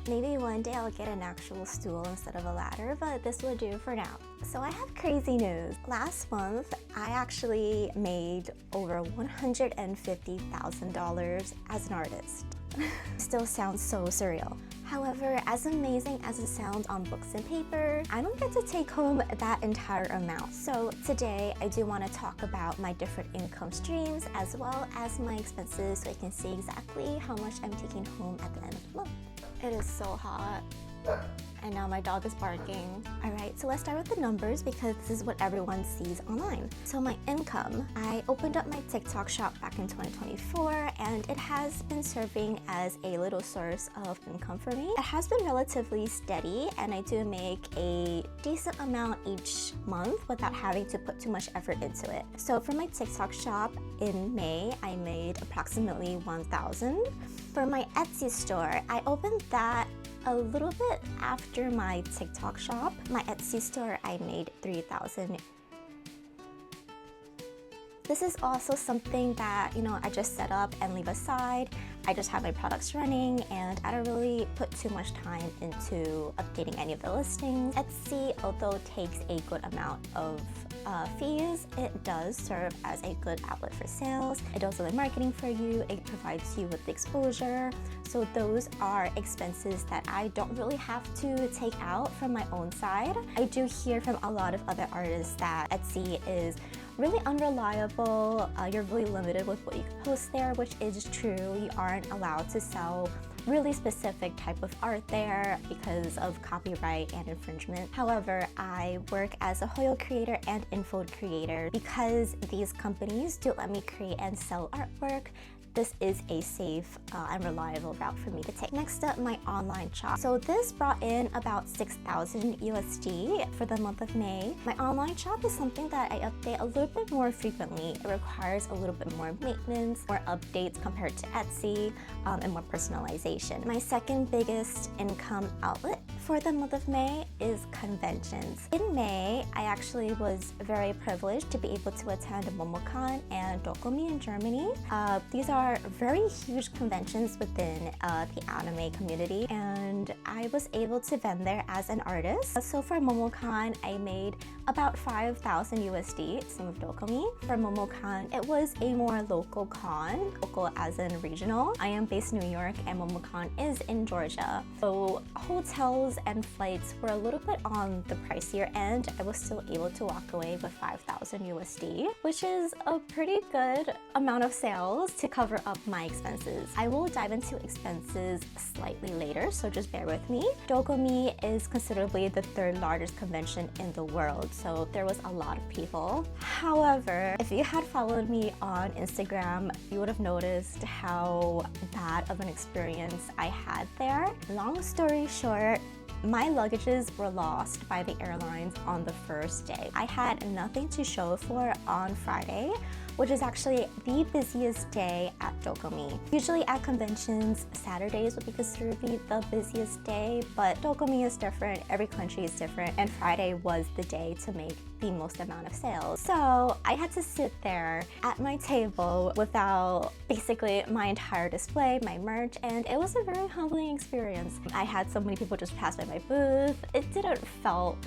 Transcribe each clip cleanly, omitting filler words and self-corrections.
Maybe one day I'll get an actual stool instead of a ladder, but this will do for now. So I have crazy news. Last month, I actually made over $150,000 as an artist. Still sounds so surreal. However, as amazing as it sounds on books and paper, I don't get to take home that entire amount. So today, I do want to talk about my different income streams as well as my expenses so I can see exactly how much I'm taking home at the end of the month. It is so hot. And now my dog is barking. All right, so let's start with the numbers because this is what everyone sees online. So my income, I opened up my TikTok shop back in 2024 and it has been serving as a little source of income for me. It has been relatively steady and I do make a decent amount each month without having to put too much effort into it. So for my TikTok shop in May, I made approximately $1,000. For my Etsy store, I opened that a little bit after my TikTok shop. My Etsy store, I made $3,000. This is also something that, I just set up and leave aside. I just have my products running and I don't really put too much time into updating any of the listings. Etsy, although it takes a good amount of fees, it does serve as a good outlet for sales. It does the marketing for you. It provides you with the exposure. So those are expenses that I don't really have to take out from my own side. I do hear from a lot of other artists that Etsy is really unreliable. You're really limited with what you can post there, which is true. You aren't allowed to sell really specific type of art there because of copyright and infringement. However, I work as a Hoyo creator and info creator because these companies do let me create and sell artwork. This is a safe and reliable route for me to take. Next up, my online shop. So this brought in about 6,000 USD for the month of May. My online shop is something that I update a little bit more frequently. It requires a little bit more maintenance, more updates compared to Etsy, and more personalization. My second biggest income outlet for the month of May is conventions. In May, I actually was very privileged to be able to attend MomoCon and Dokomi in Germany. These are very huge conventions within the anime community, and I was able to vend there as an artist. So for MomoCon, I made about 5,000 USD, same with Dokomi. For MomoCon, it was a more local con, local as in regional. I am based in New York and MomoCon is in Georgia. So hotels and flights were a little bit on the pricier end. I was still able to walk away with 5,000 USD, which is a pretty good amount of sales to cover up my expenses. I will dive into expenses slightly later, so just bear with me. Dokomi is considerably the third largest convention in the world, so there was a lot of people. However, if you had followed me on Instagram, you would have noticed how bad of an experience I had there. Long story short, my luggages were lost by the airlines on the first day. I had nothing to show for on Friday, which is actually the busiest day at Dokomi. Usually at conventions, Saturdays would be considered to be the busiest day, but Dokomi is different, every country is different, and Friday was the day to make the most amount of sales. So I had to sit there at my table without basically my entire display, my merch, and it was a very humbling experience. I had so many people just pass by my booth. It didn't felt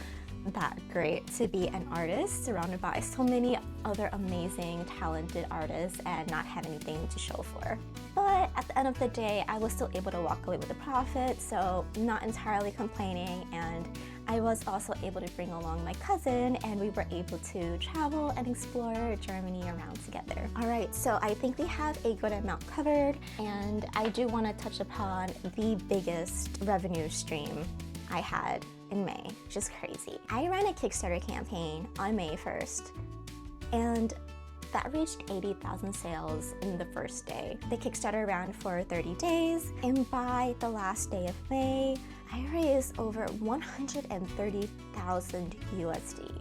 that great to be an artist surrounded by so many other amazing, talented artists and not have anything to show for. But at the end of the day, I was still able to walk away with a profit, so not entirely complaining, and I was also able to bring along my cousin and we were able to travel and explore Germany around together. All right, so I think we have a good amount covered, and I do want to touch upon the biggest revenue stream I had in May, which is crazy. I ran a Kickstarter campaign on May 1st, and that reached 80,000 sales in the first day. The Kickstarter ran for 30 days, and by the last day of May, I raised over 130,000 USD.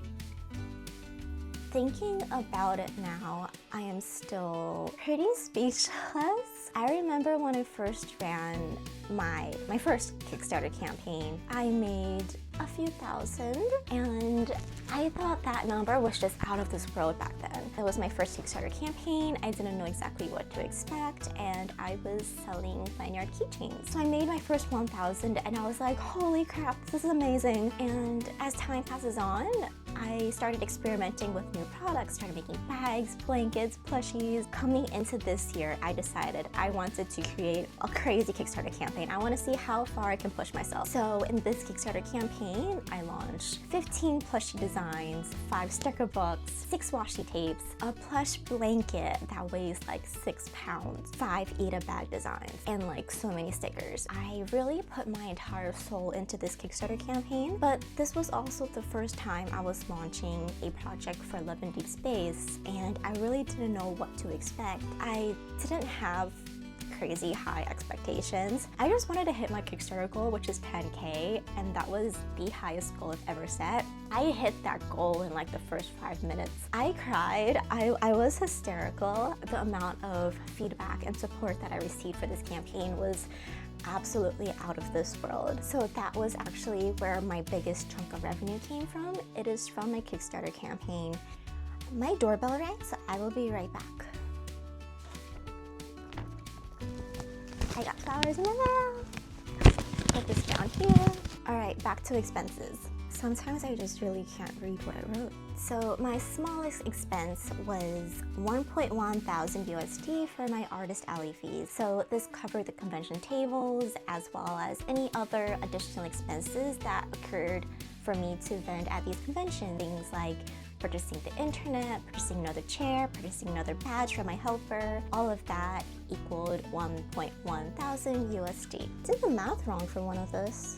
Thinking about it now, I am still pretty speechless. I remember when I first ran my first Kickstarter campaign, I made a few thousand, and I thought that number was just out of this world back then. It was my first Kickstarter campaign. I didn't know exactly what to expect, and I was selling lanyard keychains. So I made my first 1,000 and I was like, holy crap, this is amazing. And as time passes on, I started experimenting with new products, started making bags, blankets, plushies. Coming into this year, I decided I wanted to create a crazy Kickstarter campaign. I want to see how far I can push myself. So in this Kickstarter campaign, I launched 15 plushie designs, 5 sticker books, 6 washi tapes, a plush blanket that weighs like 6 pounds, 5 Eda bag designs, and like so many stickers. I really put my entire soul into this Kickstarter campaign, but this was also the first time I was launching a project for Love in Deep Space, and I really didn't know what to expect. I didn't have crazy high expectations. I just wanted to hit my Kickstarter goal, which is 10K, and that was the highest goal I've ever set. I hit that goal in like the first 5 minutes. I cried. I was hysterical. The amount of feedback and support that I received for this campaign was absolutely out of this world. So that was actually where my biggest chunk of revenue came from. It is from my Kickstarter campaign. My doorbell rang, so I will be right back. I got flowers in the mail. Put this down here. All right, back to expenses. Sometimes I just really can't read what I wrote. So my smallest expense was 1.1 thousand USD for my artist alley fees. So this covered the convention tables as well as any other additional expenses that occurred for me to vend at these conventions. Things like purchasing the internet, purchasing another chair, purchasing another badge for my helper. All of that equaled 1.1 thousand USD. Did the math wrong for one of this?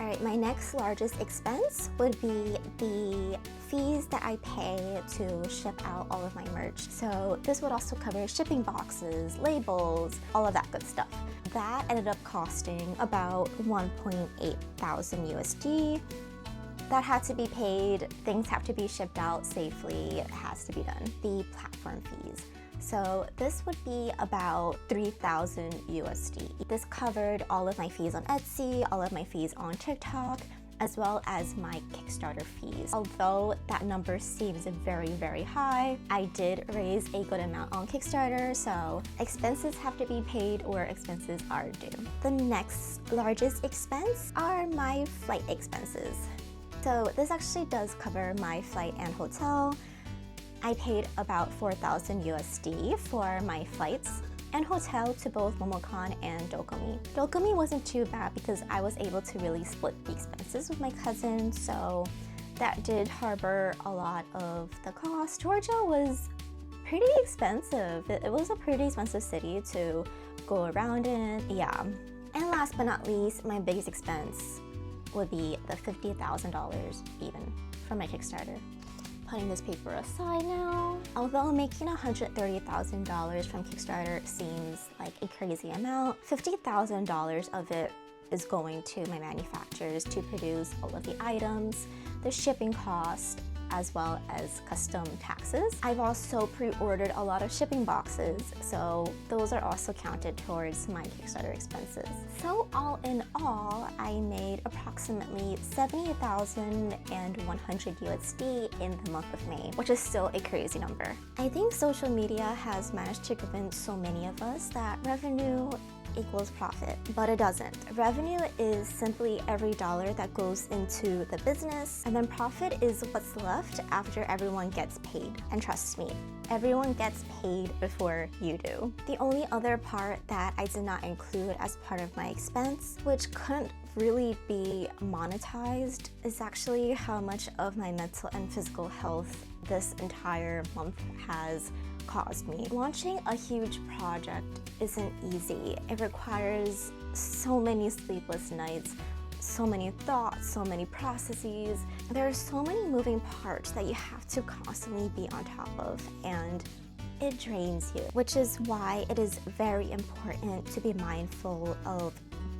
All right, my next largest expense would be the fees that I pay to ship out all of my merch. So this would also cover shipping boxes, labels, all of that good stuff. That ended up costing about 1.8 thousand USD. That had to be paid, things have to be shipped out safely, it has to be done. The platform fees. So this would be about 3,000 USD. This covered all of my fees on Etsy, all of my fees on TikTok, as well as my Kickstarter fees. Although that number seems very, very high, I did raise a good amount on Kickstarter, so expenses have to be paid or expenses are due. The next largest expense are my flight expenses. So this actually does cover my flight and hotel. I paid about 4,000 USD for my flights and hotel to both MomoCon and Dokumi. Dokumi wasn't too bad because I was able to really split the expenses with my cousin, so that did harbor a lot of the cost. Georgia was pretty expensive. It was a pretty expensive city to go around in, yeah. And last but not least, my biggest expense would be the $50,000 even from my Kickstarter. Putting this paper aside now. Although making $130,000 from Kickstarter seems like a crazy amount, $50,000 of it is going to my manufacturers to produce all of the items, the shipping cost, as well as custom taxes. I've also pre-ordered a lot of shipping boxes, so those are also counted towards my Kickstarter expenses. So all in all, I made approximately 70,100 USD in the month of May, which is still a crazy number. I think social media has managed to convince so many of us that revenue equals profit, but it doesn't. Revenue is simply every dollar that goes into the business, and then profit is what's left after everyone gets paid. And trust me, everyone gets paid before you do. The only other part that I did not include as part of my expense, which couldn't really be monetized, is actually how much of my mental and physical health this entire month has caused me. Launching a huge project isn't easy. It requires so many sleepless nights, so many thoughts, so many processes. There are so many moving parts that you have to constantly be on top of, and it drains you, which is why it is very important to be mindful of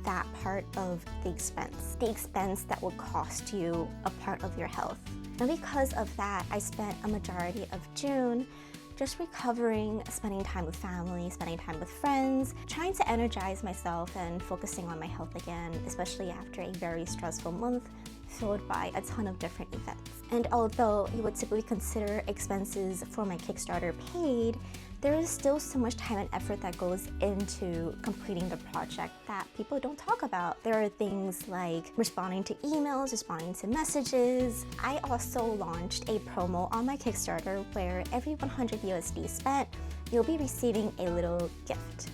that part of the expense that will cost you a part of your health. And because of that, I spent a majority of June just recovering, spending time with family, spending time with friends, trying to energize myself and focusing on my health again, especially after a very stressful month filled by a ton of different events. And although you would typically consider expenses for my Kickstarter paid, there is still so much time and effort that goes into completing the project that people don't talk about. There are things like responding to emails, responding to messages. I also launched a promo on my Kickstarter where every 100 USD spent, you'll be receiving a little gift.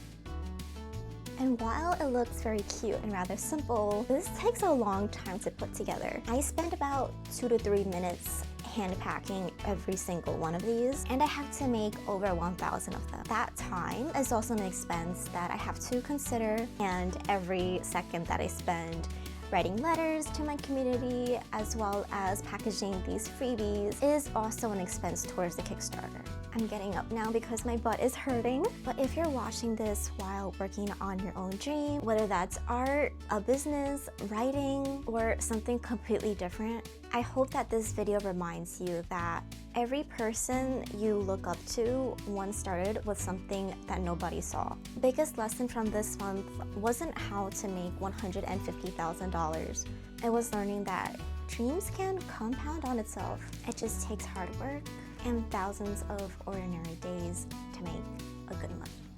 And while it looks very cute and rather simple, this takes a long time to put together. I spent about 2 to 3 minutes hand packing every single one of these, and I have to make over 1,000 of them. That time is also an expense that I have to consider, and every second that I spend writing letters to my community as well as packaging these freebies is also an expense towards the Kickstarter. I'm getting up now because my butt is hurting, but if you're watching this while working on your own dream, whether that's art, a business, writing, or something completely different, I hope that this video reminds you that every person you look up to once started with something that nobody saw. The biggest lesson from this month wasn't how to make $150,000. It was learning that dreams can compound on itself. It just takes hard work and thousands of ordinary days to make a good month.